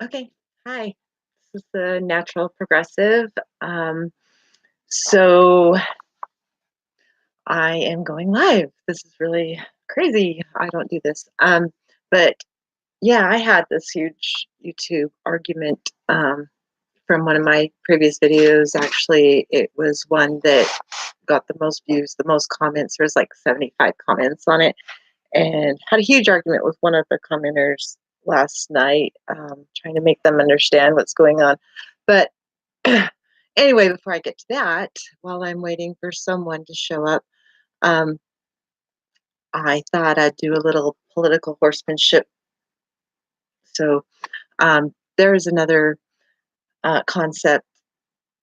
Okay. Hi. This is the natural progressive. Um, so I am going live. This is really crazy. I don't do this. But yeah, I had this huge YouTube argument from one of my previous videos. Actually, it was one that got the most views, the most comments. There was like 75 comments on it, and had a huge argument with one of the commenters last night, trying to make them understand what's going on. But anyway, before I get to that, while I'm waiting for someone to show up, um, I thought I'd do a little political horsemanship. So there is another concept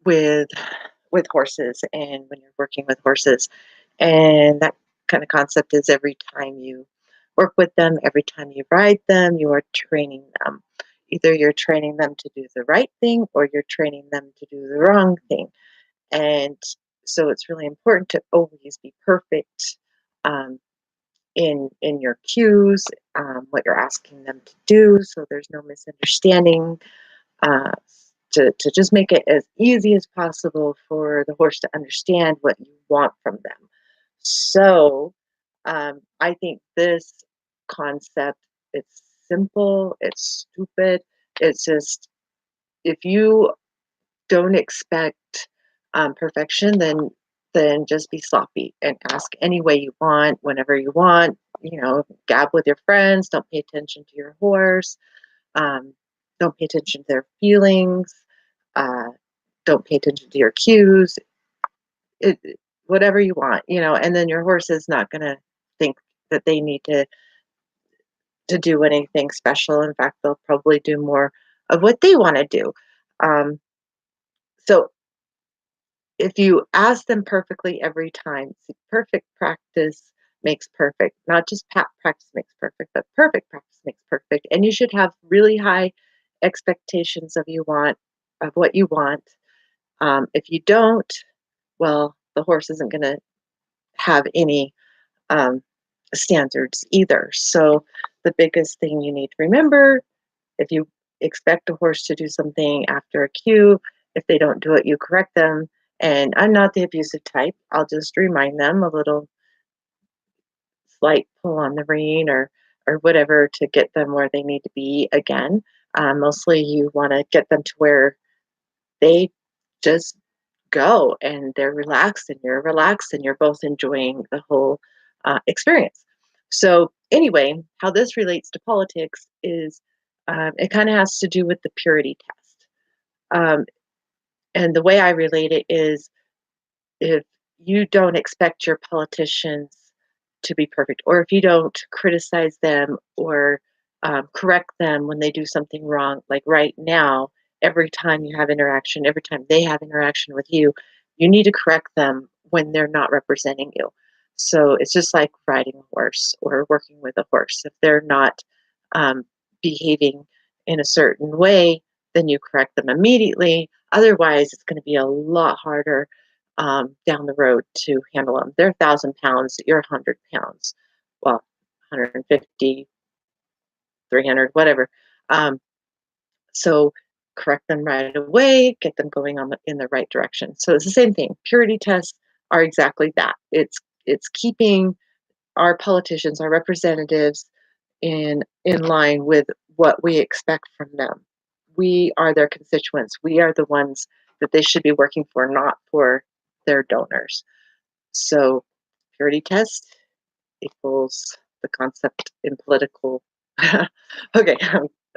with horses, and when you're working with horses, and that kind of concept is every time you work with them, every time you ride them, you are training them. Either you're training them to do the right thing or you're training them to do the wrong thing. And so it's really important to always be perfect, um, in your cues, what you're asking them to do, so there's no misunderstanding. Uh, to just make it as easy as possible for the horse to understand what you want from them. So I think this concept, it's simple, it's stupid. It's just, if you don't expect perfection, then just be sloppy and ask any way you want, whenever you want. Gab with your friends. Don't pay attention to your horse. Um, don't pay attention to their feelings. Uh, don't pay attention to your cues. Whatever you want, and then your horse is not going to think that they need to do anything special. In fact, they'll probably do more of what they want to do. So if you ask them perfectly every time, see, perfect practice makes perfect. Not just practice makes perfect, but perfect practice makes perfect. And you should have really high expectations of what you want. If you don't, well, the horse isn't going to have any um, standards either. So the biggest thing you need to remember, if you expect a horse to do something after a cue, if they don't do it, you correct them. And I'm not the abusive type. I'll just remind them, a little slight pull on the rein, or whatever, to get them where they need to be again. Mostly you want to get them to where they just go and they're relaxed and you're relaxed and you're both enjoying the whole experience. So, anyway, how this relates to politics is, it kind of has to do with the purity test. Um, and the way I relate it is, if you don't expect your politicians to be perfect, or if you don't criticize them or correct them when they do something wrong, like right now, every time you have interaction, every time they have interaction with you need to correct them when they're not representing you. So it's just like riding a horse or working with a horse. If they're not um, behaving in a certain way, then you correct them immediately. Otherwise, it's going to be a lot harder down the road to handle them. They're 1,000 pounds, you're 100 pounds. Well, 150, 300, whatever. Um, so correct them right away, get them going in the right direction. So it's the same thing. Purity tests are exactly that. It's keeping our politicians, our representatives, in line with what we expect from them. We are their constituents. We are the ones that they should be working for, not for their donors. So purity test equals the concept in political, okay,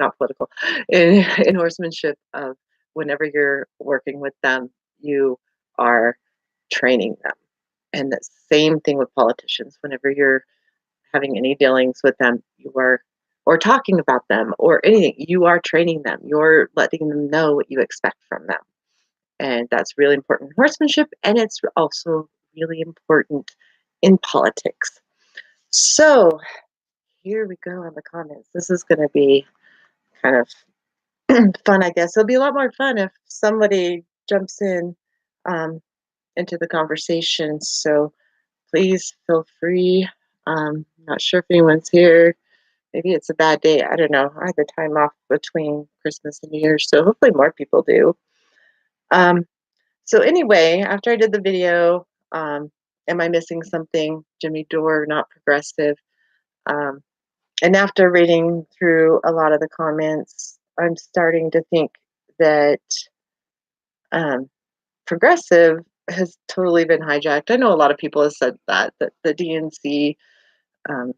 not political, in horsemanship, of whenever you're working with them, you are training them. And the same thing with politicians. Whenever you're having any dealings with them, you are, or talking about them or anything, you are training them. You're letting them know what you expect from them. And that's really important in horsemanship, and it's also really important in politics. So here we go on the comments. This is going to be kind of fun, I guess. It'll be a lot more fun if somebody jumps in, um, into the conversation. So please feel free. Not sure if anyone's here. Maybe it's a bad day. I don't know. I had the time off between Christmas and New Year's, so hopefully more people do. Um, so anyway, after I did the video, am I missing something? Jimmy Dore, not progressive. Um, and after reading through a lot of the comments, I'm starting to think that um, progressive has totally been hijacked. I know a lot of people have said that the DNC um,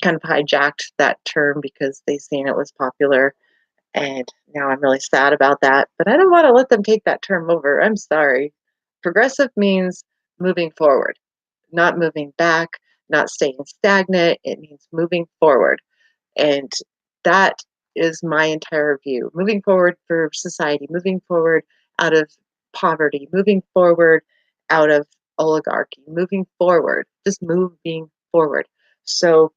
kind of hijacked that term because they seen it was popular. And now I'm really sad about that. But I don't want to let them take that term over. I'm sorry. Progressive means moving forward, not moving back, not staying stagnant. It means moving forward. And that is my entire view. Moving forward for society, moving forward out of poverty, moving forward out of oligarchy, moving forward, just moving forward. So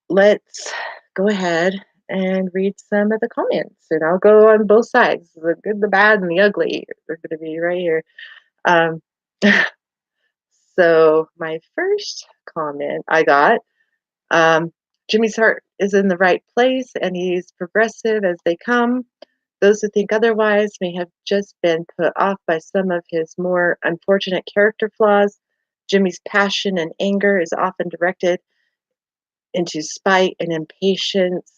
let's go ahead and read some of the comments, and I'll go on both sides, the good, the bad, and the ugly. They're going to be right here. Um, so my first comment I got, Jimmy's heart is in the right place, and he's progressive as they come. Those who think otherwise may have just been put off by some of his more unfortunate character flaws. Jimmy's passion and anger is often directed into spite and impatience.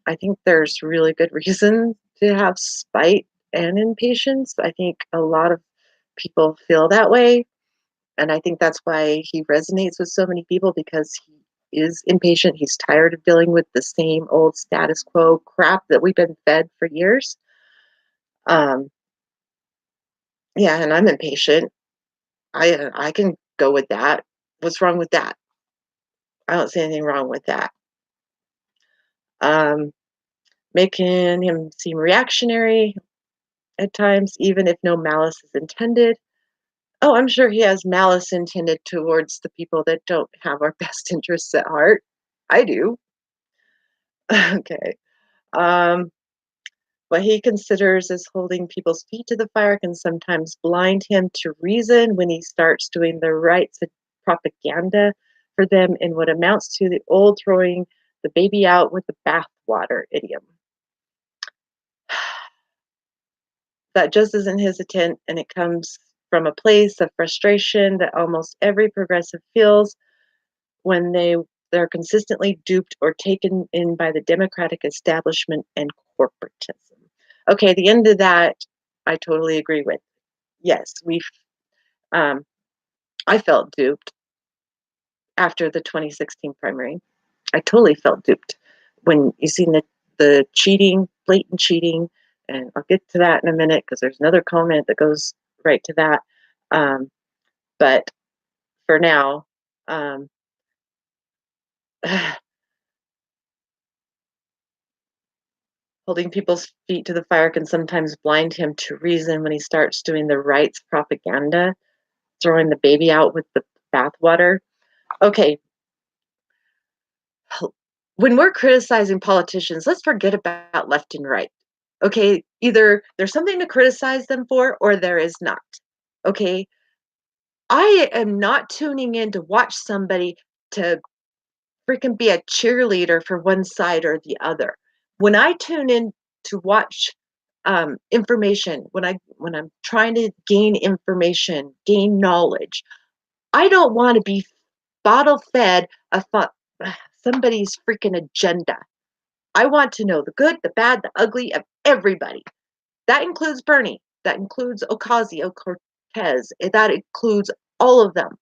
I think there's really good reason to have spite and impatience. I think a lot of people feel that way. And I think that's why he resonates with so many people because he is impatient. He's tired of dealing with the same old status quo crap that we've been fed for years. Um, yeah, and I'm impatient. I can go with that. What's wrong with that? I don't see anything wrong with that. Um, Making him seem reactionary at times, even if no malice is intended. Oh, I'm sure he has malice intended towards the people that don't have our best interests at heart. I do. Okay. Um, what he considers as holding people's feet to the fire can sometimes blind him to reason when he starts doing the right propaganda for them in what amounts to the old throwing the baby out with the bathwater idiom. That just isn't his intent, and it comes from a place of frustration that almost every progressive feels when they're consistently duped or taken in by the democratic establishment and corporatism. Okay, the end of that I totally agree with. Yes, um, I felt duped after the 2016 primary. I totally felt duped when you seen the cheating, blatant cheating, and I'll get to that in a minute because there's another comment that goes right to that. But for now, um, holding people's feet to the fire can sometimes blind him to reason when he starts doing the right's propaganda, throwing the baby out with the bathwater. Okay, when we're criticizing politicians, let's forget about left and right. Okay, either there's something to criticize them for or there is not. Okay, I am not tuning in to watch somebody to freaking be a cheerleader for one side or the other. When I tune in to watch information, when I'm trying to gain information, gain knowledge, I don't want to be bottle fed somebody's freaking agenda. I want to know the good, the bad, the ugly of everybody. That includes Bernie. That includes Ocasio-Cortez. That includes all of them.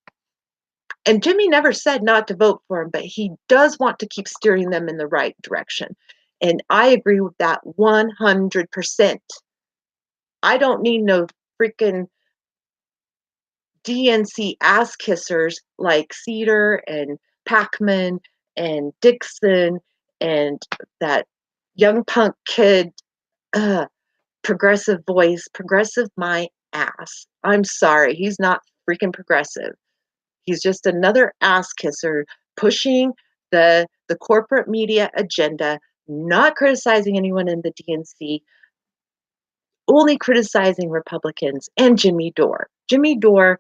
And Jimmy never said not to vote for him, but he does want to keep steering them in the right direction. And I agree with that 100%. I don't need no freaking DNC ass kissers like Seder and Packman and Dixon and that young punk kid, progressive voice, progressive my ass. I'm sorry, he's not freaking progressive. He's just another ass kisser pushing the corporate media agenda, not criticizing anyone in the DNC, only criticizing Republicans and Jimmy Dore. Jimmy Dore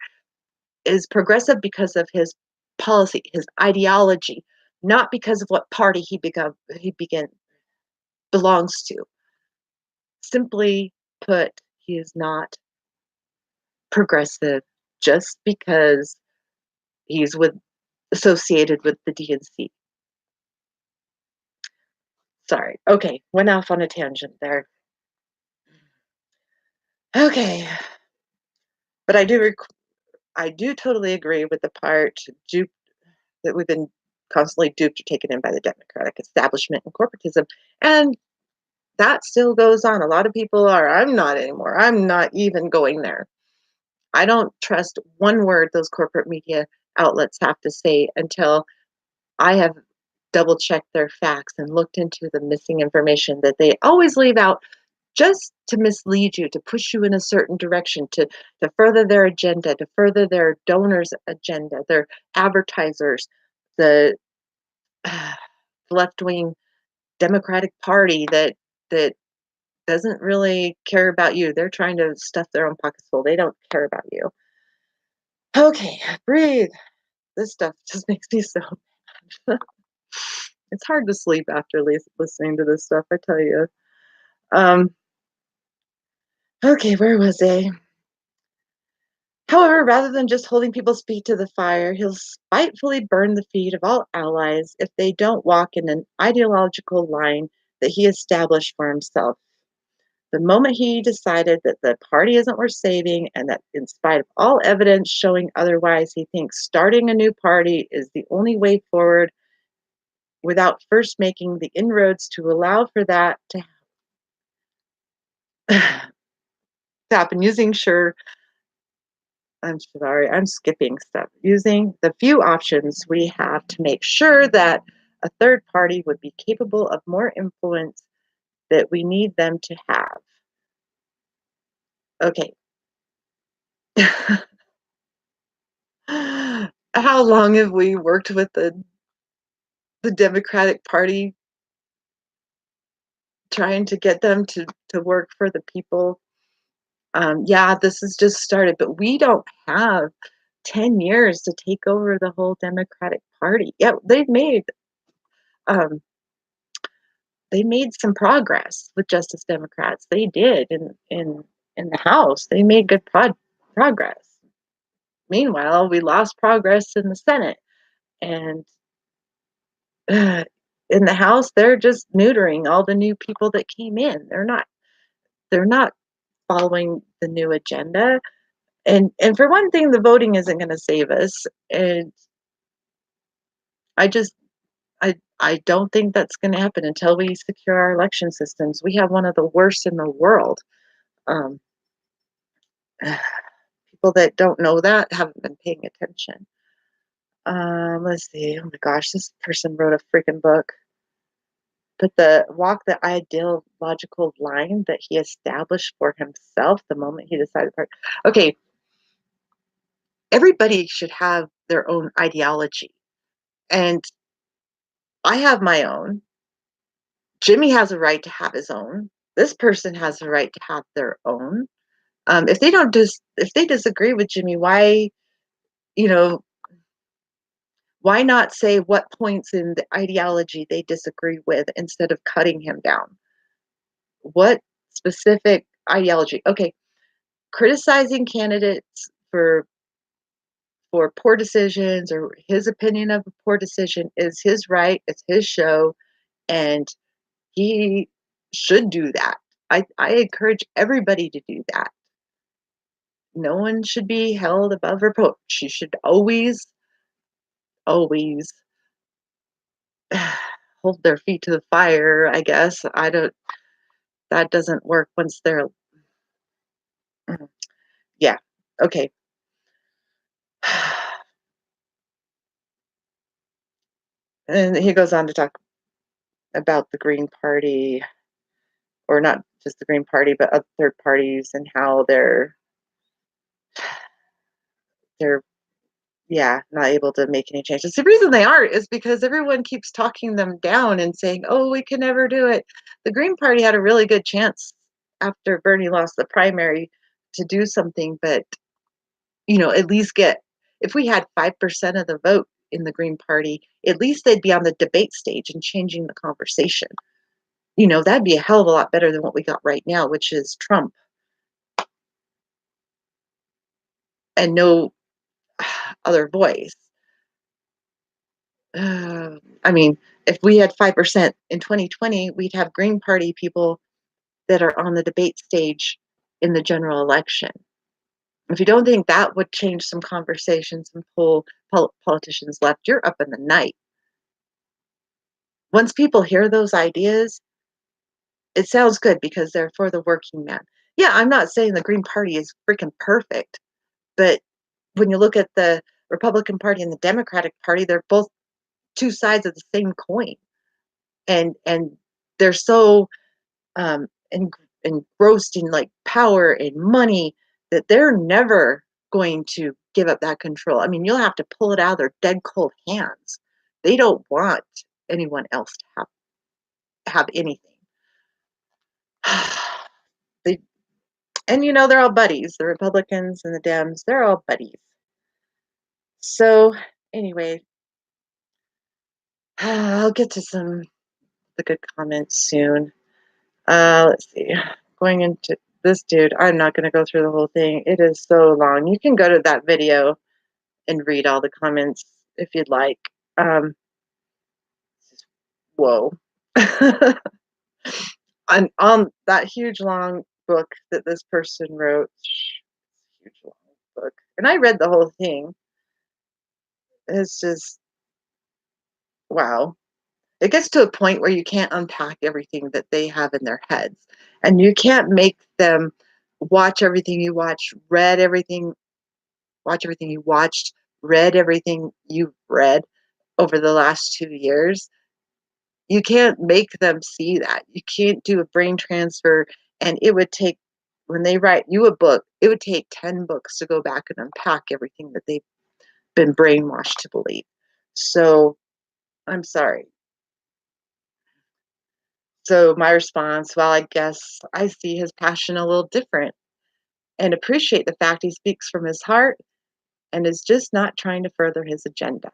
is progressive because of his policy, his ideology. not because of what party he began belongs to. Simply put, he is not progressive just because he's with associated with the DNC. Sorry. Okay, went off on a tangent there. Okay, but I do totally agree with the part that we've been constantly duped or taken in by the Democratic establishment and corporatism, and that still goes on. A lot of people are. I'm not anymore. I'm not even going there. I don't trust one word those corporate media outlets have to say until I have double checked their facts and looked into the missing information that they always leave out just to mislead you, to push you in a certain direction, to further their agenda, to further their donors' agenda, their advertisers, the left wing Democratic Party that doesn't really care about you. They're trying to stuff their own pockets full. They don't care about you. Okay, breathe. This stuff just makes me so mad. It's hard to sleep after listening to this stuff, I tell you. Um, okay, where was I? However, rather than just holding people's feet to the fire, he'll spitefully burn the feet of all allies if they don't walk in an ideological line that he established for himself. The moment he decided that the party isn't worth saving and that, in spite of all evidence showing otherwise, he thinks starting a new party is the only way forward without first making the inroads to allow for that to happen, I'm sorry, I'm skipping stuff. Using the few options we have to make sure that a third party would be capable of more influence that we need them to have. Okay. How long have we worked with the Democratic Party trying to get them to work for the people? Yeah, this has just started, but we don't have 10 years to take over the whole Democratic Party. Yeah, um, they made some progress with Justice Democrats. They did in the House. They made good progress. Meanwhile, we lost progress in the Senate, and in the House, they're just neutering all the new people that came in. They're not following the new agenda. And for one thing, the voting isn't going to save us. And I just I don't think that's going to happen until we secure our election systems. We have one of the worst in the world. Um, People that don't know that haven't been paying attention. Let's see. Oh my gosh, this person wrote a freaking book. But the walk the ideological line that he established for himself the moment he decided. Okay, everybody should have their own ideology, and I have my own. Jimmy has a right to have his own. This person has a right to have their own. If they disagree with Jimmy, you know, why not say what points in the ideology they disagree with instead of cutting him down? What specific ideology? Okay, criticizing candidates for poor decisions or his opinion of a poor decision is his right. It's his show, and he should do that. I encourage everybody to do that. No one should be held above reproach. You should always hold their feet to the fire, I guess. I don't That doesn't work once they're yeah. Okay. And he goes on to talk about the Green Party, or not just the Green Party, but other third parties and how they're yeah, not able to make any changes. The reason they aren't is because everyone keeps talking them down and saying, "Oh, we can never do it." The Green Party had a really good chance after Bernie lost the primary to do something, but at least get if we had 5% of the vote, in the Green Party, at least they'd be on the debate stage and changing the conversation. You know, that'd be a hell of a lot better than what we got right now, which is Trump and no other voice. I mean, if we had 5% in 2020, we'd have Green Party people that are on the debate stage in the general election. If you don't think that would change some conversations and pull politicians left, you're up in the night. Once people hear those ideas, it sounds good because they're for the working man. Yeah, I'm not saying the Green Party is freaking perfect, but when you look at the Republican Party and the Democratic Party, they're both two sides of the same coin, and they're so um, engrossed in like power and money that they're never going to give up that control. I mean, you'll have to pull it out of their dead cold hands. They don't want anyone else to have anything. they and you know they're all buddies. The Republicans and the Dems, they're all buddies. So anyway, I'll get to some the good comments soon. Let's see. Going into this dude, I'm not going to go through the whole thing. It is so long. You can go to that video and read all the comments if you'd like. Um, whoa. On that huge long book that this person wrote, huge long book, and I read the whole thing. It's just wow. It gets to a point where you can't unpack everything that they have in their heads, and you can't make them watch everything you watch, read everything, watch everything you watched, read everything you've read over the last 2 years. You can't make them see that. You can't do a brain transfer, and it would take when they write you a book, it would take 10 books to go back and unpack everything that they've been brainwashed to believe. So, I'm sorry. So my response, well, I guess I see his passion a little different and appreciate the fact he speaks from his heart and is just not trying to further his agenda.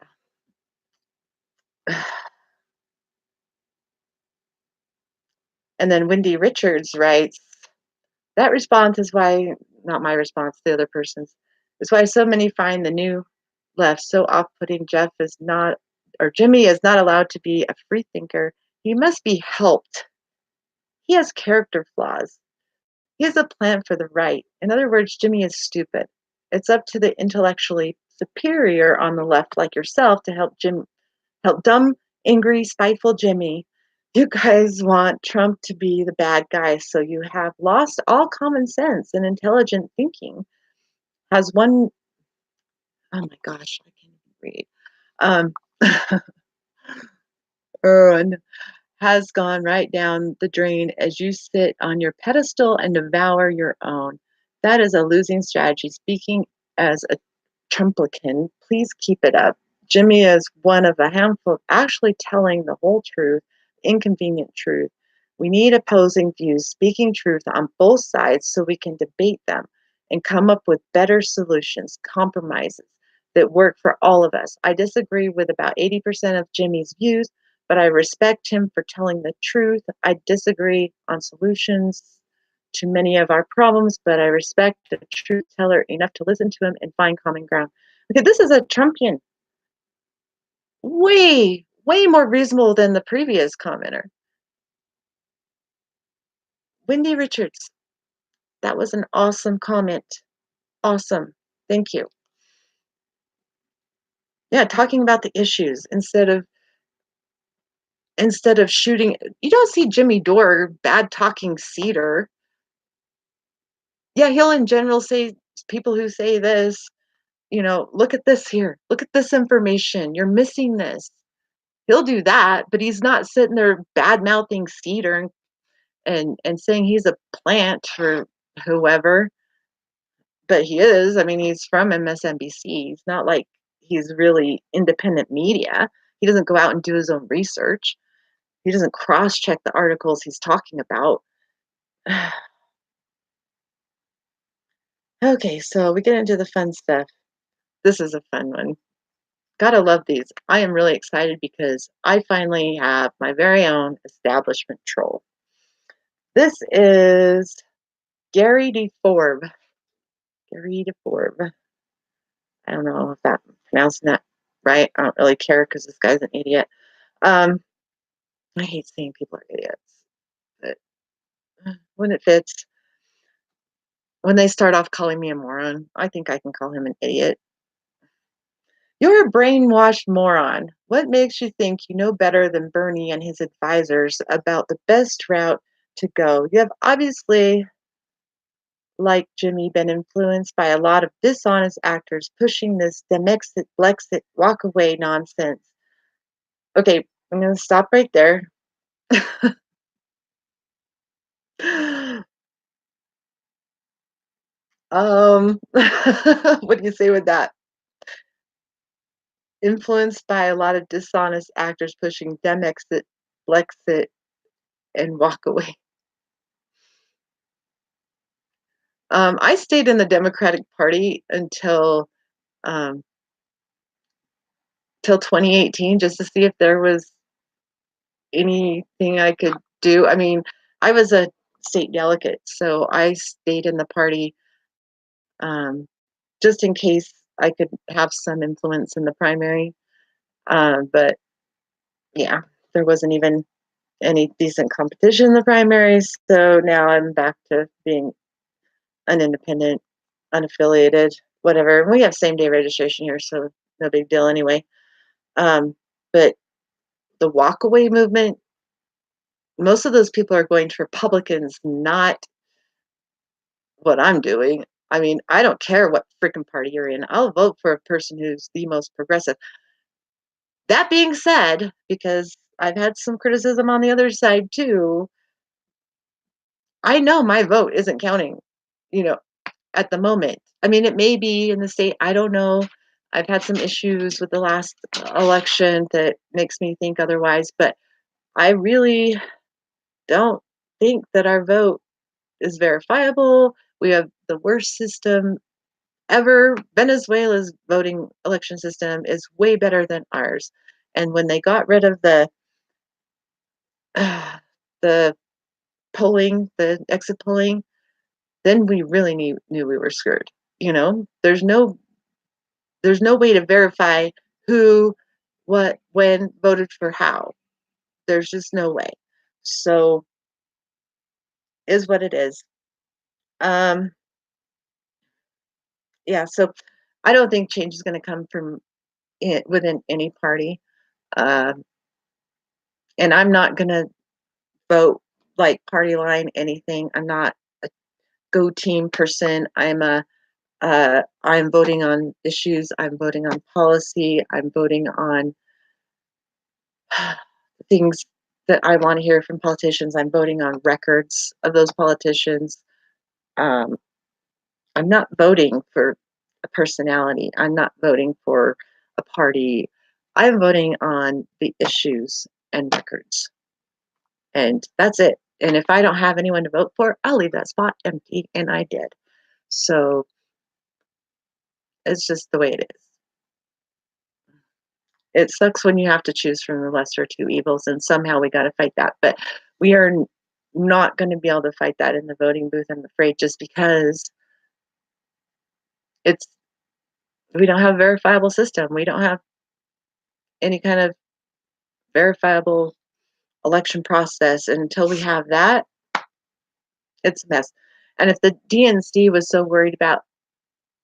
And then Wendy Richards writes, that response is why, not my response, the other person's, is why so many find the new left so off-putting. Jeff is not, or Jimmy is not allowed to be a free thinker. He must be helped. He has character flaws. He has a plan for the right. In other words, Jimmy is stupid. It's up to the intellectually superior on the left, like yourself, to help dumb, angry, spiteful Jimmy. You guys want Trump to be the bad guy, so you have lost all common sense and intelligent thinking. Has one, oh my gosh, I can't even read. Um, and has gone right down the drain as you sit on your pedestal and devour your own. That is a losing strategy. Speaking as a Trumplican, please keep it up. Jimmy is one of a handful of actually telling the whole truth, inconvenient truth. We need opposing views, speaking truth on both sides so we can debate them and come up with better solutions, compromises that work for all of us. I disagree with about 80% of Jimmy's views, but I respect him for telling the truth. I disagree on solutions to many of our problems, but I respect the truth teller enough to listen to him and find common ground. Okay, this is a Trumpian, way more reasonable than the previous commenter. Wendy Richards, that was an awesome comment. Awesome. Thank you. Yeah, talking about the issues instead of shooting. You don't see Jimmy Dore bad talking Seder. Yeah, he'll in general say people who say this, look at this here. Look at this information. You're missing this. He'll do that, but he's not sitting there bad mouthing Cedar and saying he's a plant for whoever. But he is. I mean, he's from MSNBC. He's not like he's really independent media. He doesn't go out and do his own research. He doesn't cross check the articles he's talking about. Okay, so we get into the fun stuff. This is a fun one. Gotta love these. I am really excited because I finally have my very own establishment troll. This is Gary DeForb. Gary DeForb. I don't know if I'm pronouncing that right. I don't really care because this guy's an idiot. Um, I hate saying people are idiots, but when it fits, when they start off calling me a moron, I think I can call him an idiot. You're a brainwashed moron. What makes you think you know better than Bernie and his advisors about the best route to go? You have obviously, like Jimmy, been influenced by a lot of dishonest actors pushing this Demexit, Blexit, walk away nonsense. Okay, I'm going to stop right there. What do you say with that? Influenced by a lot of dishonest actors pushing Demexit, Blexit, and walk away. I stayed in the Democratic Party until um, till 2018, just to see if there was anything I could do. I mean, I was a state delegate, so I stayed in the party um, just in case I could have some influence in the primary. But yeah, there wasn't even any decent competition in the primaries, so now I'm back to being an independent, unaffiliated, whatever. We have same day registration here, so no big deal anyway. But the walkaway movement, most of those people are going to Republicans, not what I'm doing. I mean, I don't care what freaking party you're in. I'll vote for a person who's the most progressive. That being said, because I've had some criticism on the other side too, I know my vote isn't counting, you know, at the moment. I mean, it may be in the state, I don't know. I've had some issues with the last election that makes me think otherwise, but I really don't think that our vote is verifiable. We have the worst system ever. Venezuela's voting election system is way better than ours. And when they got rid of the polling, the exit polling, then we really knew we were screwed. You know, there's no way to verify who, what, when voted for how. There's just no way. So is what it is. Um, yeah. So I don't think change is going to come from it within any party. Um, and I'm not going to vote like party line anything. I'm not a go team person. I'm voting on issues. I'm voting on policy. I'm voting on things that I want to hear from politicians. I'm voting on records of those politicians. Um, I'm not voting for a personality. I'm not voting for a party. I'm voting on the issues and records. And that's it. And if I don't have anyone to vote for, I'll leave that spot empty. And I did. So it's just the way it is. It sucks when you have to choose from the lesser two evils, and somehow we got to fight that. But we are not going to be able to fight that in the voting booth, I'm afraid, just because it's we don't have a verifiable system. We don't have any kind of verifiable election process. And until we have that, it's a mess. And if the DNC was so worried about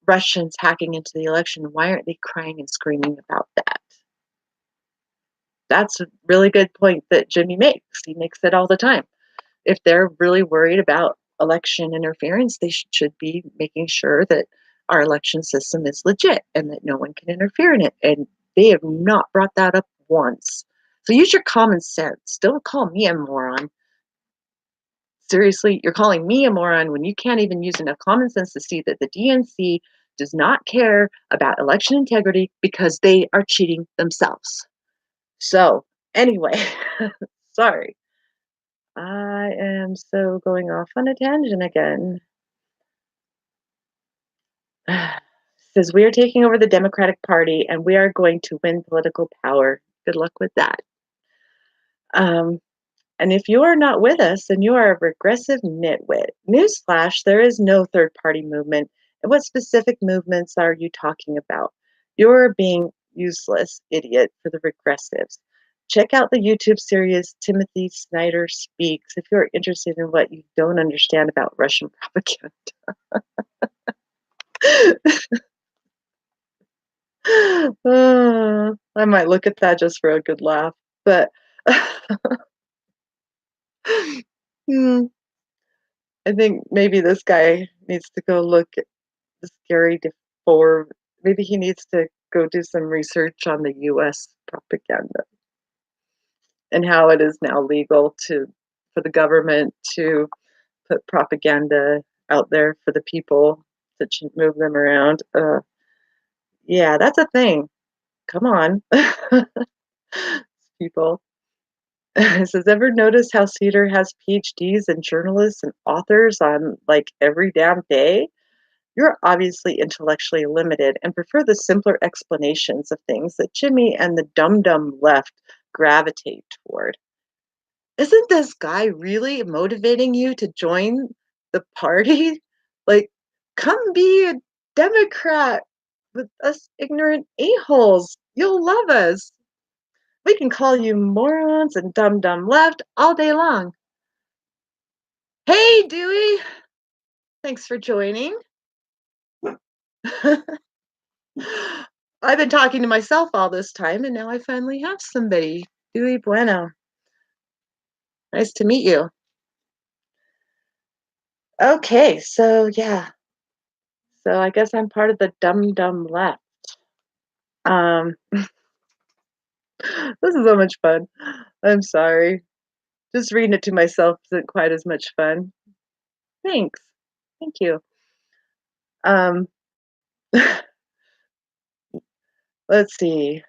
Russians hacking into the election, why aren't they crying and screaming about that? That's a really good point that Jimmy makes. He makes it all the time. If they're really worried about election interference, they should be making sure that our election system is legit and that no one can interfere in it. And they have not brought that up once. So use your common sense. Don't call me a moron. Seriously, you're calling me a moron when you can't even use enough common sense to see that the DNC does not care about election integrity because they are cheating themselves. So, anyway, sorry. I am so going off on a tangent again. Says, "We are taking over the Democratic Party, and we are going to win political power. Good luck with that." Um, and if you are not with us, then you are a regressive nitwit. Newsflash, there is no third party movement. And what specific movements are you talking about? You're being useless, idiot, for the regressives. Check out the YouTube series Timothy Snyder Speaks if you're interested in what you don't understand about Russian propaganda. I might look at that just for a good laugh. But hmm, I think maybe this guy needs to go look at the scary before. Maybe he needs to go do some research on the US propaganda and how it is now legal to for the government to put propaganda out there for the people to move them around. Yeah, that's a thing. Come on, people. It says, ever notice how Cedar has PhDs and journalists and authors on like every damn day? You're obviously intellectually limited and prefer the simpler explanations of things that Jimmy and the dum dum left gravitate toward. Isn't this guy really motivating you to join the party? Like, come be a Democrat with us ignorant a-holes. You'll love us. We can call you morons and dum dum left all day long. Hey, Dewey. Thanks for joining. I've been talking to myself all this time, and now I finally have somebody. Dewey Bueno. Nice to meet you. Okay, so yeah. So I guess I'm part of the dum dum left. Um, this is so much fun. I'm sorry. Just reading it to myself isn't quite as much fun. Thanks. Thank you. Um, let's see.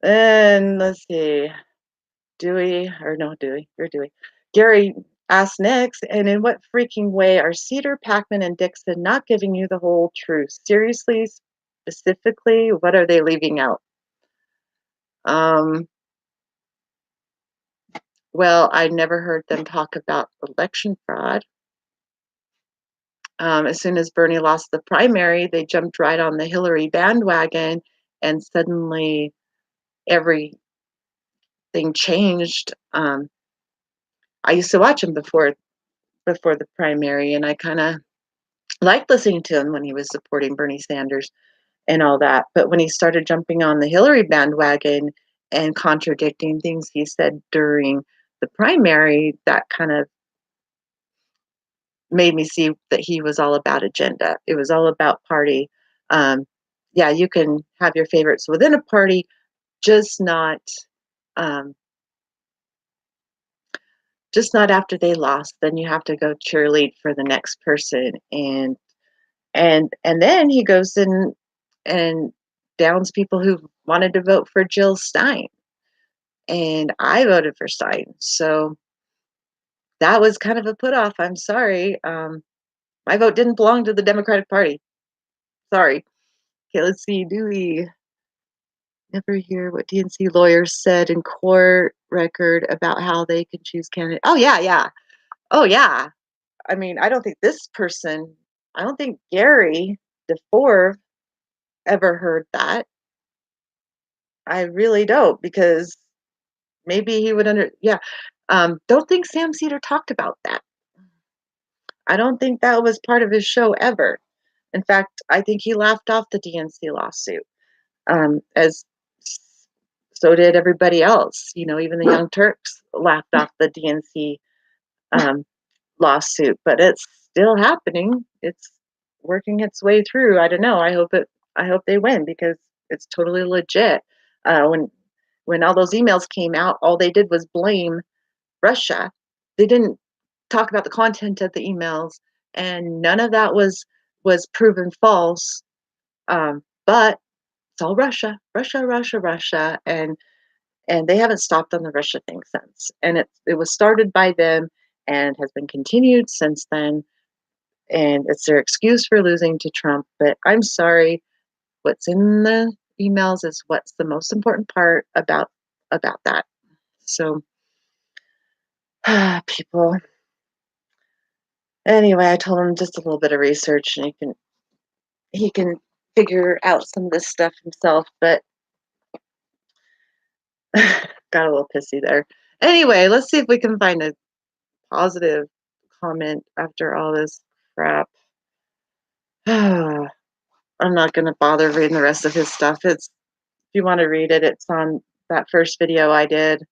And let's see. Dewey, or no, Dewey, you're Dewey. Gary asks next, and in what freaking way are Cedar, Packman, and Dixon not giving you the whole truth? Seriously, specifically, what are they leaving out? Um, well, I never heard them talk about election fraud. As soon as Bernie lost the primary, they jumped right on the Hillary bandwagon, and suddenly everything changed. I used to watch him before the primary, and I kind of liked listening to him when he was supporting Bernie Sanders and all that. But when he started jumping on the Hillary bandwagon and contradicting things he said during the primary, that kind of made me see that he was all about agenda. It was all about party. Um, yeah, you can have your favorites within a party, just not um, just not after they lost. Then you have to go cheerlead for the next person, and then he goes in and downs people who wanted to vote for Jill Stein, and I voted for Stein, so that was kind of a put off. I'm sorry. My vote didn't belong to the Democratic Party. Sorry. Okay, let's see. Do we never hear what DNC lawyers said in court record about how they can choose candidates? Oh yeah, yeah. Oh yeah. I mean, I don't think Gary DeFore ever heard that. I really don't, because maybe he would yeah. Don't think Sam Cedar talked about that. I don't think that was part of his show ever. In fact, I think he laughed off the DNC lawsuit. As so did everybody else. You know, even the Young Turks laughed off the DNC um, lawsuit, but it's still happening. It's working its way through. I don't know. I hope they win, because it's totally legit. When all those emails came out, all they did was blame Russia. They didn't talk about the content of the emails, and none of that was proven false. But it's all Russia, Russia, Russia, Russia, and they haven't stopped on the Russia thing since. And it was started by them and has been continued since then. and it's their excuse for losing to Trump. But I'm sorry, what's in the emails is what's the most important part about that. So, people. Anyway, I told him just a little bit of research, and he can figure out some of this stuff himself. But got a little pissy there. Anyway, let's see if we can find a positive comment after all this crap. I'm not going to bother reading the rest of his stuff. If you want to read it, it's on that first video I did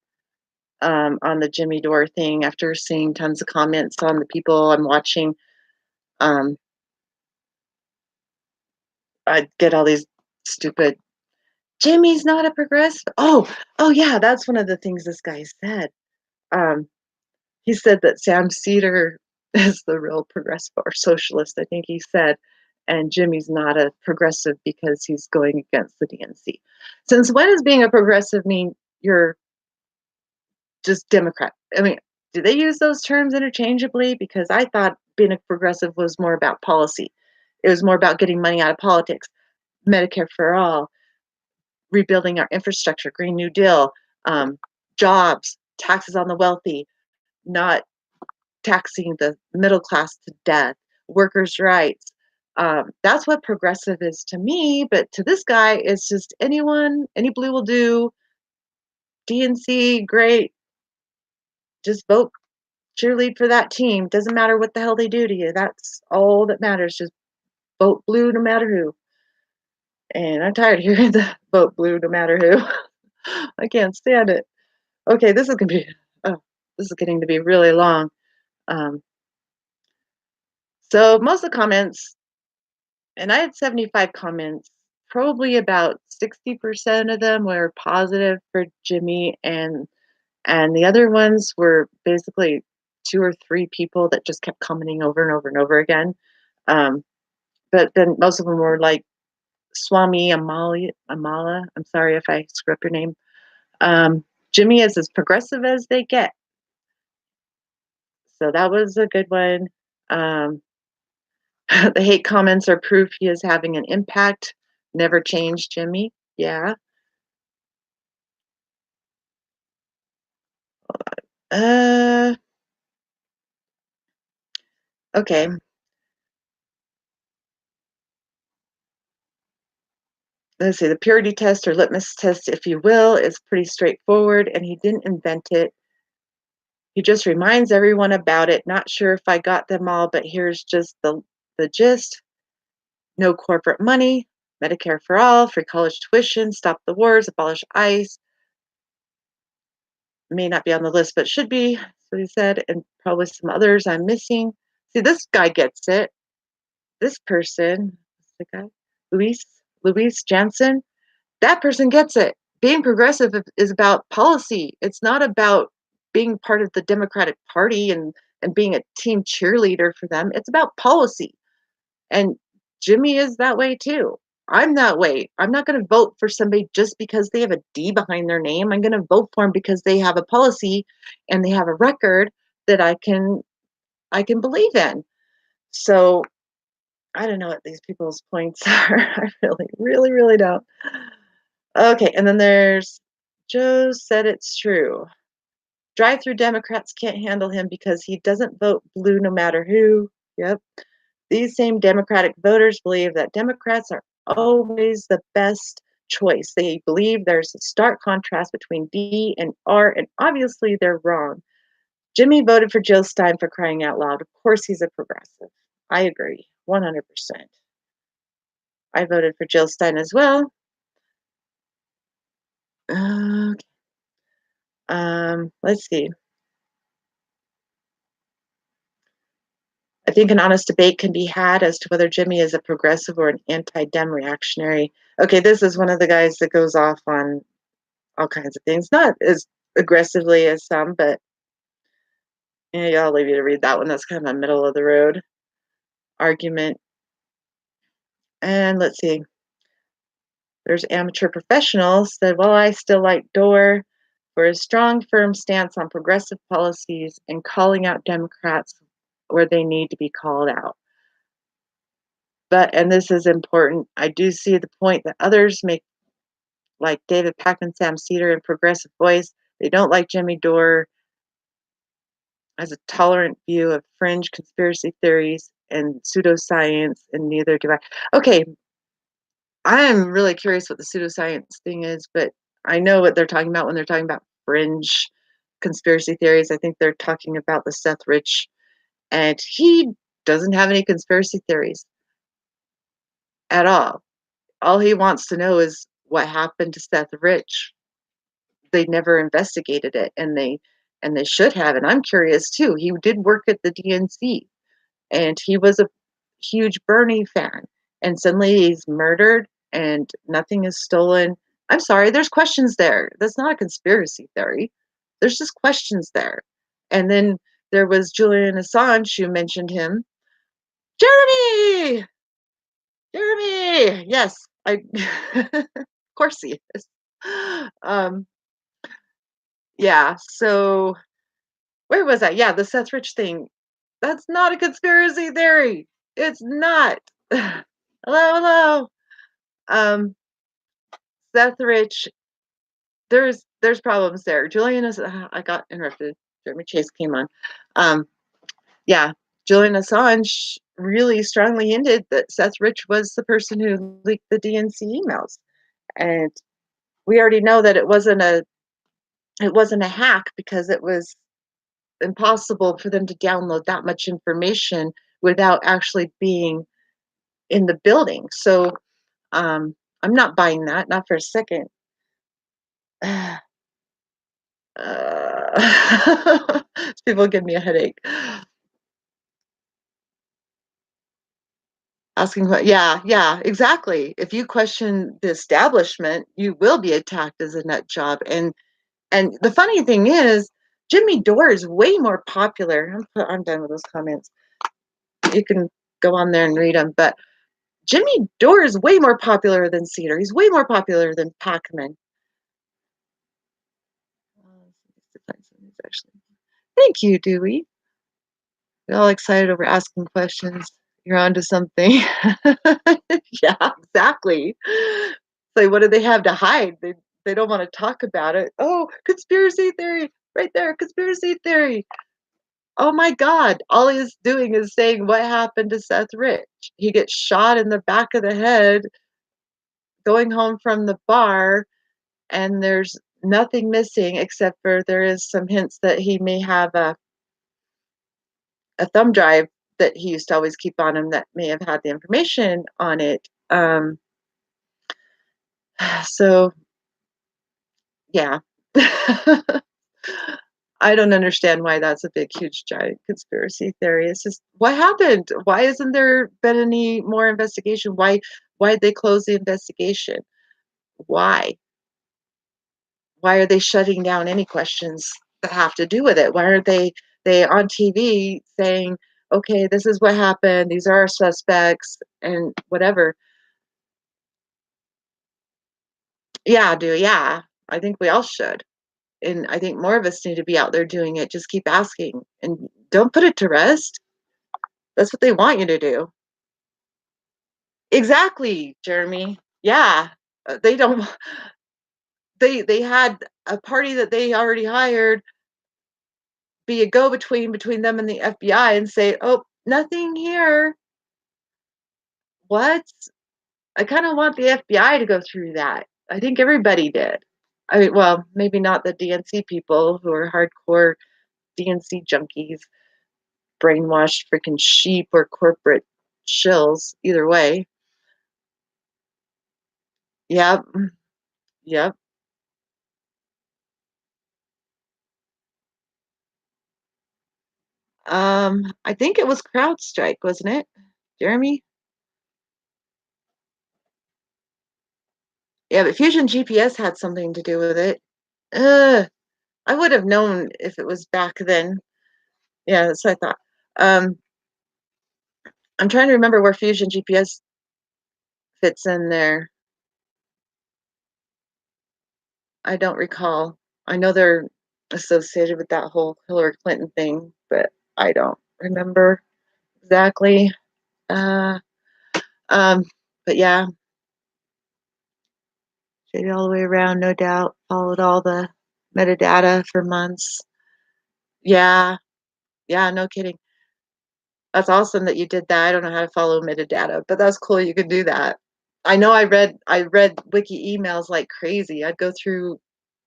on the Jimmy Dore thing. After seeing tons of comments on the people I'm watching, um, I get all these stupid Jimmy's not a progressive. Oh yeah, that's one of the things this guy said. Um, he said that Sam Seder is the real progressive or socialist, I think he said, and Jimmy's not a progressive because he's going against the DNC. Since when does being a progressive mean you're just Democrat? I mean, do they use those terms interchangeably? Because I thought being a progressive was more about policy. It was more about getting money out of politics, Medicare for all, rebuilding our infrastructure, Green New Deal, jobs, taxes on the wealthy, not taxing the middle class to death, workers' rights. That's what progressive is to me, but to this guy, it's just anyone, any blue will do. DNC, great. Just vote, cheerlead for that team. Doesn't matter what the hell they do to you. That's all that matters. Just vote blue no matter who. And I'm tired of hearing the vote blue no matter who. I can't stand it. Okay, this is getting to be really long. Um, so most of the comments, and I had 75 comments, probably about 60% of them were positive for Jimmy, and the other ones were basically two or three people that just kept commenting over and over and over again. Um, but then most of them were like Swami Amala. I'm sorry if I screw up your name. Jimmy is as progressive as they get. So that was a good one. Um, the hate comments are proof he is having an impact. Never change, Jimmy. Yeah. Uh, okay. Let's see. The purity test or litmus test, if you will, is pretty straightforward, and he didn't invent it. He just reminds everyone about it. Not sure if I got them all, but here's just the gist. No corporate money, Medicare for all, free college tuition, stop the wars, abolish ICE. May not be on the list, but should be. That's what he said, and probably some others I'm missing. See, this guy gets it. This person, what's the guy? Luis Jansen. That person gets it. Being progressive is about policy. It's not about being part of the Democratic Party and being a team cheerleader for them. It's about policy. And Jimmy is that way too. I'm that way. I'm not going to vote for somebody just because they have a D behind their name. I'm going to vote for them because they have a policy and they have a record that I can believe in. So I don't know what these people's points are. I really, really, really don't. Okay, and then there's Joe said it's true. Drive-through Democrats can't handle him because he doesn't vote blue no matter who. Yep. These same Democratic voters believe that Democrats are always the best choice. They believe there's a stark contrast between D and R, and obviously they're wrong. Jimmy voted for Jill Stein for crying out loud. Of course he's a progressive. I agree, 100%. I voted for Jill Stein as well. Okay. Let's see. I think an honest debate can be had as to whether Jimmy is a progressive or an anti-Dem reactionary. Okay, this is one of the guys that goes off on all kinds of things, not as aggressively as some, but yeah, I'll leave you to read that one. That's kind of a middle of the road argument. And let's see. There's amateur professionals said, well, I still like Dore for his strong, firm stance on progressive policies and calling out Democrats where they need to be called out. But and this is important, I do see the point that others make, like David Pakman, Sam Seder, and Progressive Voice. They don't like Jimmy Dore as a tolerant view of fringe conspiracy theories and pseudoscience, and neither do I. Okay, I am really curious what the pseudoscience thing is, but I know what they're talking about when they're talking about fringe conspiracy theories. I think they're talking about the Seth Rich, and he doesn't have any conspiracy theories at all. All he wants to know is what happened to Seth Rich. They never investigated it, and they should have. And I'm curious too. He did work at the DNC, and he was a huge Bernie fan. And suddenly he's murdered, and nothing is stolen. I'm sorry, there's questions there. That's not a conspiracy theory. There's just questions there. And then there was Julian Assange who mentioned him. Jeremy, Jeremy. Yes, I. Of course he is. Um, yeah. So where was I? Yeah, the Seth Rich thing. That's not a conspiracy theory. It's not. Hello, hello. Um, Seth Rich. There's problems there. Julian is. I got interrupted. Jeremy Chase came on. Um, yeah, Julian Assange really strongly hinted that Seth Rich was the person who leaked the DNC emails, and we already know that it wasn't a hack because it was impossible for them to download that much information without actually being in the building. So I'm not buying that, not for a second. People give me a headache. Asking what? Yeah, yeah, exactly. If you question the establishment, you will be attacked as a nut job. And the funny thing is, Jimmy Dore is way more popular. I'm done with those comments. You can go on there and read them, but Jimmy Dore is way more popular than Cedar. He's way more popular than Pac-Man. Thank you, Dewey. You're all excited over asking questions. You're onto something. Yeah, exactly. So what do they have to hide? They don't want to talk about it. Oh, conspiracy theory, right there, conspiracy theory. Oh my God. All he's doing is saying what happened to Seth Rich. He gets shot in the back of the head going home from the bar, and there's nothing missing except for there is some hints that he may have a thumb drive that he used to always keep on him that may have had the information on it. So yeah. I don't understand why that's a big, huge, giant conspiracy theory. It's just what happened? Why hasn't there been any more investigation? Why'd they close the investigation? Why? Why are they shutting down any questions that have to do with it? Why aren't they on TV saying, okay, this is what happened, these are our suspects, and whatever? Yeah, yeah. I think we all should. And I think more of us need to be out there doing it. Just keep asking and don't put it to rest. That's what they want you to do. Exactly, Jeremy. Yeah. They don't they had a party that they already hired be a go-between them and the FBI and say, "Oh, nothing here." What? I kind of want the FBI to go through that. I think everybody did. I mean, well, maybe not the DNC people who are hardcore DNC junkies, brainwashed freaking sheep or corporate shills. Either way. Yep. Yep. I think it was CrowdStrike, wasn't it, Jeremy? Yeah, but Fusion GPS had something to do with it. Ugh, I would have known if it was back then. Yeah, that's what I thought. Um, I'm trying to remember where Fusion GPS fits in there. I don't recall. I know they're associated with that whole Hillary Clinton thing, but I don't remember exactly. Uh, Um, but yeah, shaded all the way around, no doubt. Followed all the metadata for months. Yeah, yeah, no kidding. That's awesome that you did that. I don't know how to follow metadata, but that's cool you could do that. I read wiki emails like crazy. I'd go through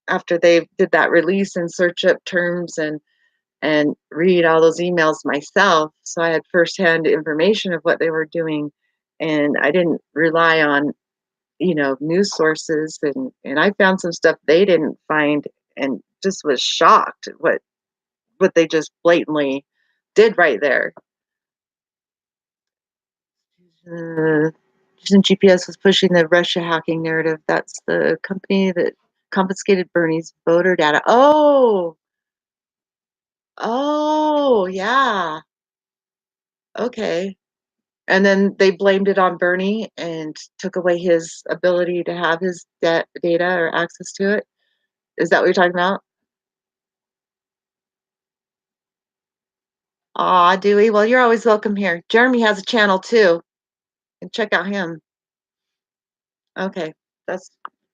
after they did that release and search up terms and read all those emails myself. So I had firsthand information of what they were doing, and I didn't rely on news sources, and I found some stuff they didn't find, and just was shocked at what they just blatantly did right there. Uh, Fusion GPS was pushing the Russia hacking narrative. That's the company that confiscated Bernie's voter data. Oh, yeah. Okay. And then they blamed it on Bernie and took away his ability to have his data or access to it. Is that what you're talking about? Aw, Dewey. Well, you're always welcome here. Jeremy has a channel too, and check out him. Okay, that's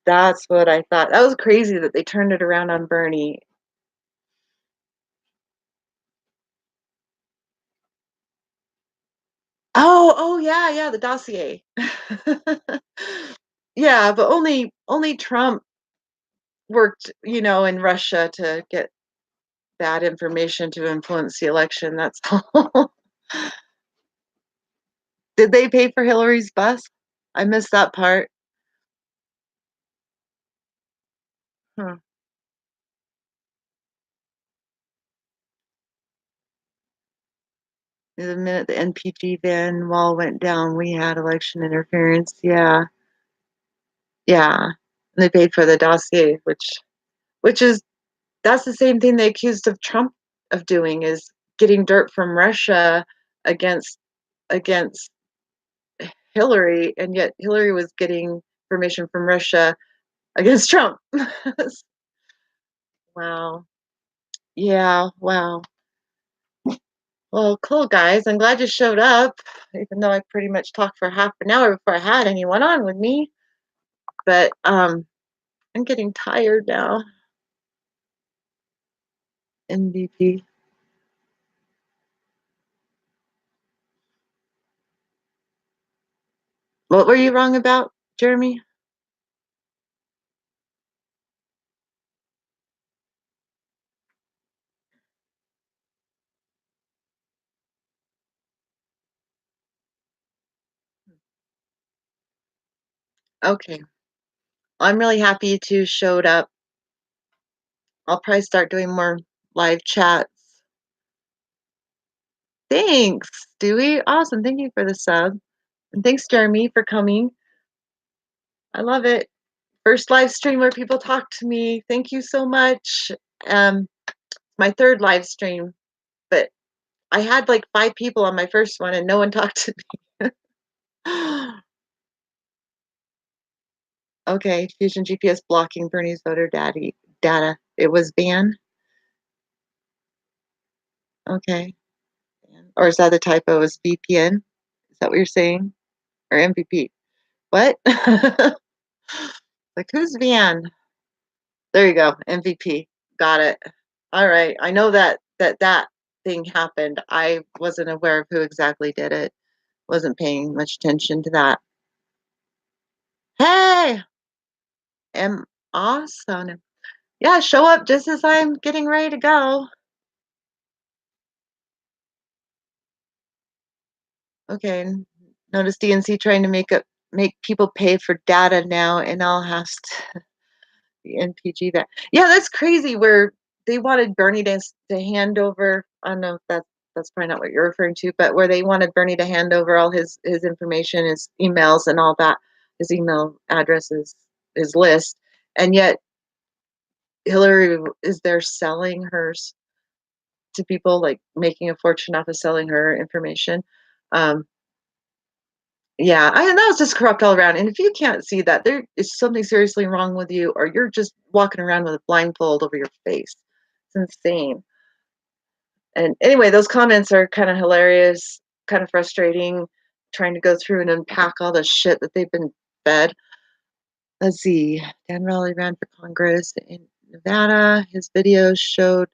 that's what I thought. That was crazy that they turned it around on Bernie. Oh, yeah, yeah, the dossier. Yeah, but only Trump worked, in Russia to get bad information to influence the election. That's all. Did they pay for Hillary's bus? I missed that part. Huh. The minute the NPG van wall went down, we had election interference. Yeah, yeah. And they paid for the dossier, which is that's the same thing they accused of Trump of doing, is getting dirt from Russia against Hillary, and yet Hillary was getting information from Russia against Trump. Wow. Yeah, wow. Well, cool, guys. I'm glad you showed up, even though I pretty much talked for half an hour before I had anyone on with me. But I'm getting tired now. MVP. What were you wrong about, Jeremy? Okay. I'm really happy you two showed up. I'll probably start doing more live chats. Thanks, Dewey. Awesome. Thank you for the sub. And thanks, Jeremy, for coming. I love it. First live stream where people talk to me. Thank you so much. Um, my third live stream, but I had like 5 people on my first one and no one talked to me. Okay, Fusion GPS blocking Bernie's voter data. It was banned. Okay. Or is that the typo? Is VPN? Is that what you're saying? Or MVP? What? Like who's Van? There you go. MVP. Got it. All right. I know that thing happened. I wasn't aware of who exactly did it. Wasn't paying much attention to that. Hey, am awesome. Yeah, show up just as I'm getting ready to go. Okay. Notice DNC trying to make people pay for data now, and I'll have to the NPG that. Yeah, that's crazy. Where they wanted Bernie to hand over. I don't know if that's probably not what you're referring to, but where they wanted Bernie to hand over all his information, his emails, and all that, his email addresses, his list, and yet Hillary is there selling hers to people, like making a fortune off of selling her information. Um, yeah, that was just corrupt all around. And if you can't see that, there is something seriously wrong with you, or you're just walking around with a blindfold over your face. It's insane. And anyway, those comments are kind of hilarious, kind of frustrating. trying to go through and unpack all the shit that they've been fed. Let's see. Dan Raleigh ran for Congress in Nevada. His videos showed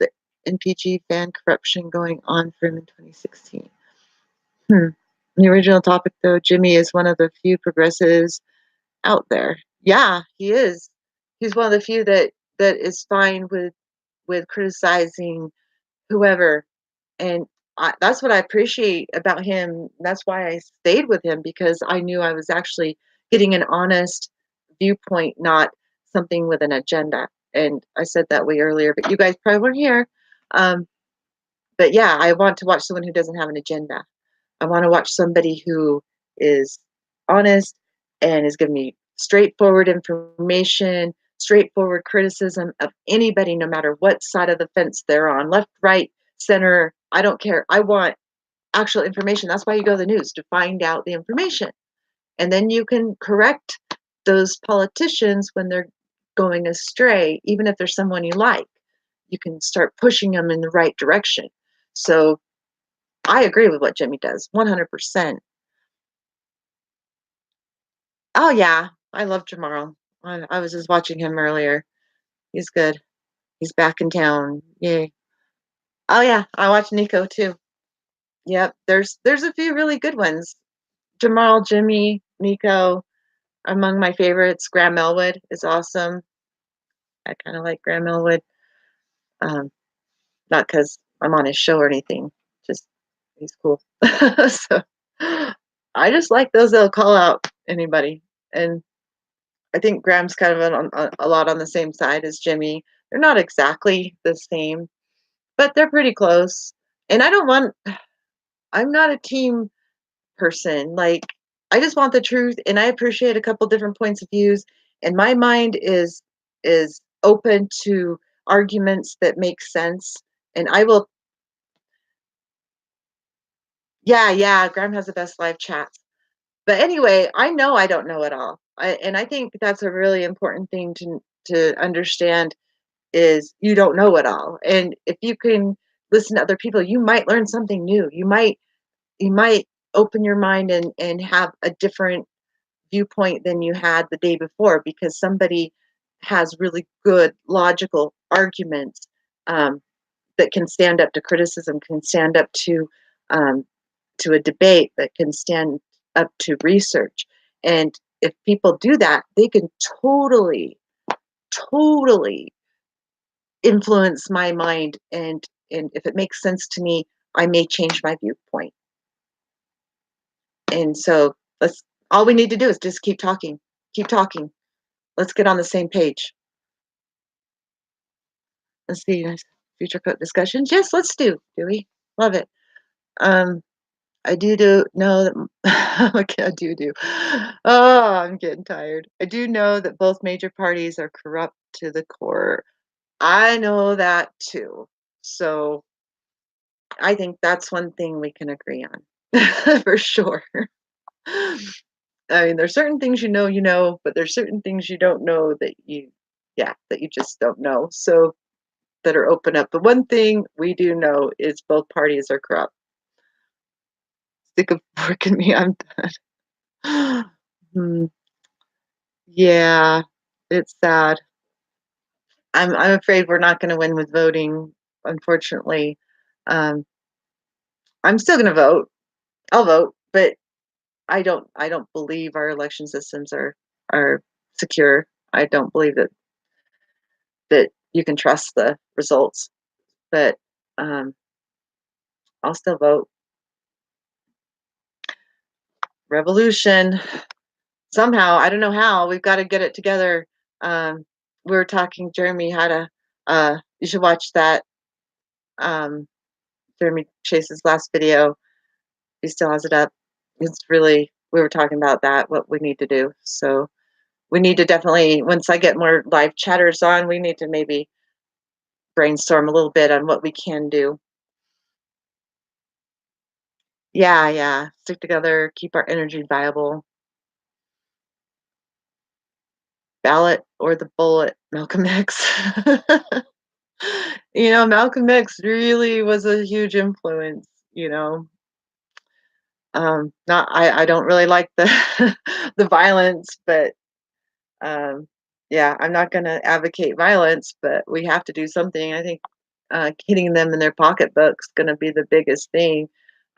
the NPG fan corruption going on for him in 2016. Hmm. The original topic, though, Jimmy is one of the few progressives out there. Yeah, he is. He's one of the few that is fine with criticizing whoever, and that's what I appreciate about him. That's why I stayed with him, because I knew I was actually getting an honest viewpoint, not something with an agenda. And I said that way earlier, but you guys probably weren't here. Um, but yeah, I want to watch someone who doesn't have an agenda. I want to watch somebody who is honest and is giving me straightforward information, straightforward criticism of anybody, no matter what side of the fence they're on, left, right, center. I don't care. I want actual information. That's why you go to the news, to find out the information. And then you can correct those politicians when they're going astray, even if there's someone you like. You can start pushing them in the right direction. So I agree with what Jimmy does, 100%. Oh, yeah. I love Jamarl. I was just watching him earlier. He's good. He's back in town. Yay. Oh, yeah. I watched Nico too. Yep. There's a few really good ones. Jamarl, Jimmy, Nico, among my favorites. Graham Elwood is awesome. I kind of like Graham Elwood. Um, Not because I'm on his show or anything. Just he's cool. So I just like those that'll call out anybody. And I think Graham's kind of a lot on the same side as Jimmy. They're not exactly the same, but they're pretty close. And I'm not a team person. Like, I just want the truth, and I appreciate a couple different points of views. And my mind is open to arguments that make sense. And I will, yeah, yeah. Graham has the best live chats. But anyway, I know I don't know it all, and I think that's a really important thing to understand, is you don't know it all. And if you can listen to other people, you might learn something new. You might open your mind and have a different viewpoint than you had the day before, because somebody has really good logical arguments, um, that can stand up to criticism, can stand up um, to a debate, that can stand up to research. And if people do that, they can totally influence my mind, and if it makes sense to me, I may change my viewpoint. And so let's all we need to do is just keep talking. Keep talking. Let's get on the same page. Let's see. Future cook discussions. Yes, let's do we? Love it. Um I do know that okay, I do. Oh, I'm getting tired. I do know that both major parties are corrupt to the core. I know that too. So I think that's one thing we can agree on for sure. I mean, there's certain things you know, but there's certain things you don't know yeah, that you just don't know. So that are open up. The one thing we do know is both parties are corrupt. Sick of working me, I'm done. Hmm, yeah, it's sad. I'm afraid we're not going to win with voting, unfortunately. Um, I'm still going to vote. I'll vote, but I don't believe our election systems are secure. I don't believe that you can trust the results, but um, I'll still vote. Revolution. Somehow, I don't know how, we've got to get it together. We were talking, Jeremy had you should watch that, um, Jeremy Chase's last video. He still has it up. It's really, we were talking about that, what we need to do. So we need to definitely, once I get more live chatters on, we need to maybe brainstorm a little bit on what we can do. Yeah, yeah. Stick together, keep our energy viable. Ballot or the bullet, Malcolm X. Malcolm X really was a huge influence, you know. Not I don't really like the the violence, but, um, yeah, I'm not gonna advocate violence, but we have to do something. I think, hitting them in their pocketbook's gonna be the biggest thing.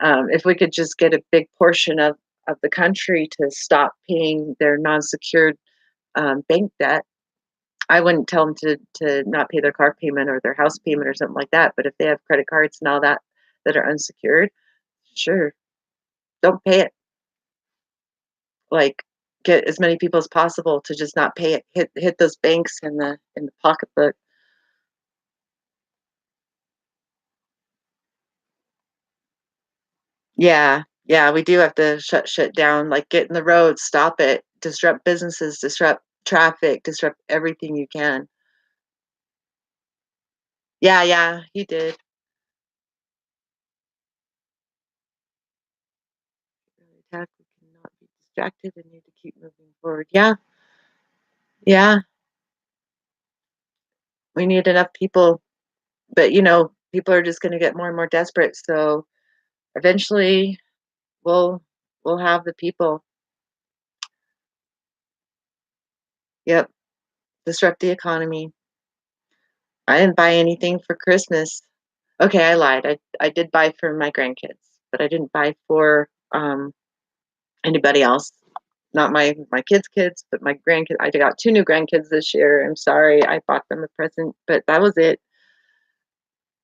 If we could just get a big portion of the country to stop paying their non-secured, bank debt. I wouldn't tell them to not pay their car payment or their house payment or something like that, but if they have credit cards and all that that are unsecured, sure, don't pay it. Like, get as many people as possible to just not pay it. Hit those banks in the pocketbook. Yeah, yeah, we do have to shut shit down, like, get in the road, stop it, disrupt businesses, disrupt traffic, disrupt everything you can. Yeah, yeah, he did. Attack, we cannot be distracted and need to keep moving forward. Yeah, yeah, we need enough people, but, people are just gonna get more and more desperate, so eventually we'll we'll have the people. Yep, disrupt the economy. I didn't buy anything for Christmas. Okay, I lied. I did buy for my grandkids, but I didn't buy for, anybody else. Not my kids, but my grandkids. I got 2 new grandkids this year. I'm sorry, I bought them a present, but that was it.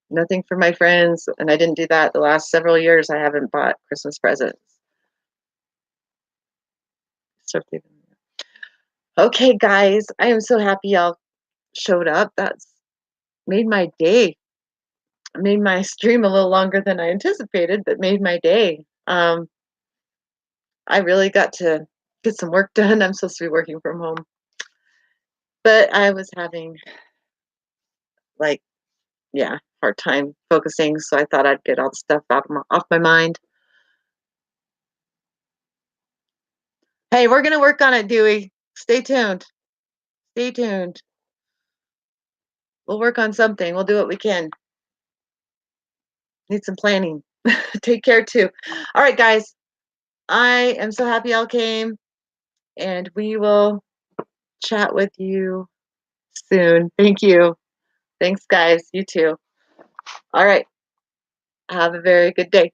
Nothing for my friends, and I didn't do that the last several years. I haven't bought Christmas presents. So okay, guys, I am so happy y'all showed up. That's made my day. Made my stream a little longer than I anticipated, but made my day. I really got to get some work done. I'm supposed to be working from home, but I was having, like, yeah, hard time focusing, so I thought I'd get all the stuff off my mind. Hey, we're gonna work on it, Dewey. Stay tuned. Stay tuned. We'll work on something. We'll do what we can. Need some planning. Take care too. All right, guys. I am so happy y'all came, and we will chat with you soon. Thank you. Thanks, guys. You too. All right. Have a very good day.